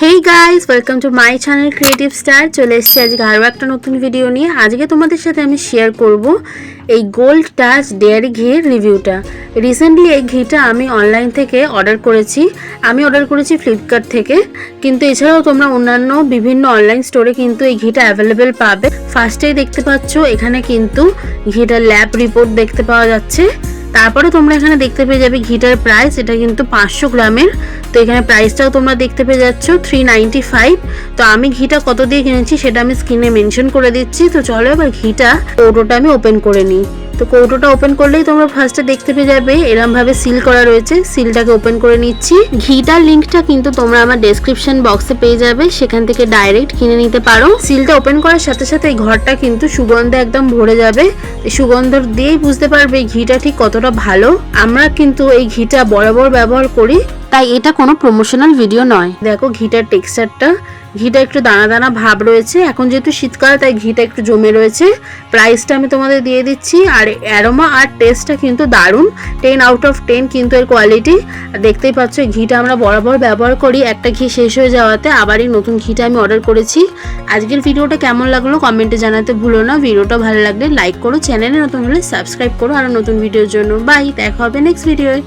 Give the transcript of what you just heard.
Hey guys, welcome to my channel creative star. চলে এসেছি আজকে আরও একটা নতুন ভিডিও নিয়ে। আজকে তোমাদের সাথে আমি শেয়ার করব এই গোল্ড টাচ ডেয়ারি ঘিয়ের রিভিউটা। রিসেন্টলি এই ঘিটা আমি অনলাইন থেকে অর্ডার করেছি। আমি অর্ডার করেছি ফ্লিপকার্ট থেকে, কিন্তু এছাড়াও তোমরা অন্যান্য বিভিন্ন অনলাইন স্টোরে কিন্তু এই ঘিটা অ্যাভেলেবেল পাবে। ফার্স্টেই দেখতে পাচ্ছ এখানে কিন্তু ঘিটার ল্যাব রিপোর্ট দেখতে পাওয়া যাচ্ছে। তারপরে তোমরা এখানে দেখতে পেয়ে যাবে ঘিটার প্রাইস, এটা কিন্তু 500 গ্রামের। তো এখানে প্রাইসটাও তোমরা দেখতে পেয়ে যাচ্ছ 395। তো আমি ঘিটা কত দিয়ে কিনেছি সেটা আমি স্ক্রিনে মেনশন করে দিচ্ছি। তো চলো এবার ঘিটা কৌটোটা আমি ওপেন করে নিই। তো কৌটোটা ওপেন করলেই তোমরা ফার্স্টে দেখতে পেয়ে যাবে এরম ভাবে সিল করা রয়েছে। সিলটাকে ওপেন করে নিচ্ছি। ঘিটার লিঙ্কটা কিন্তু তোমরা আমার ডেসক্রিপশন বক্সে পেয়ে যাবে, সেখান থেকে ডাইরেক্ট কিনে নিতে পারো। সিলটা ওপেন করার সাথে সাথে এই ঘরটা কিন্তু সুগন্ধে একদম ভরে যাবে। সুগন্ধ দিয়েই বুঝতে পারবে এই ঘিটা ঠিক কতটা ভালো। আমরা কিন্তু এই ঘিটা বরাবর ব্যবহার করি, তাই এটা কোনো প্রমোশনাল ভিডিও নয়। দেখো ঘিটার টেক্সচারটা, ঘিটা একটু দানা দানা ভাব রয়েছে। এখন যেহেতু শীতকাল তাই ঘিটা একটু জমে রয়েছে। প্রাইসটা আমি তোমাদের দিয়ে দিচ্ছি। আর অ্যারোমা আর টেস্টটা কিন্তু দারুণ, 10 আউট অফ 10 কিন্তু এর কোয়ালিটি। দেখতেই পাচ্ছ এই ঘিটা আমরা বরাবর ব্যবহার করি। একটা ঘি শেষ হয়ে যাওয়াতে আবার এই নতুন ঘিটা আমি অর্ডার করেছি। আজকের ভিডিওটা কেমন লাগলো কমেন্টে জানাতে ভুলো না। ভিডিওটা ভালো লাগলে লাইক করো, চ্যানেলে নতুন হলে সাবস্ক্রাইব করো আরও নতুন ভিডিওর জন্য। বাই, দেখা হবে নেক্সট ভিডিওয়।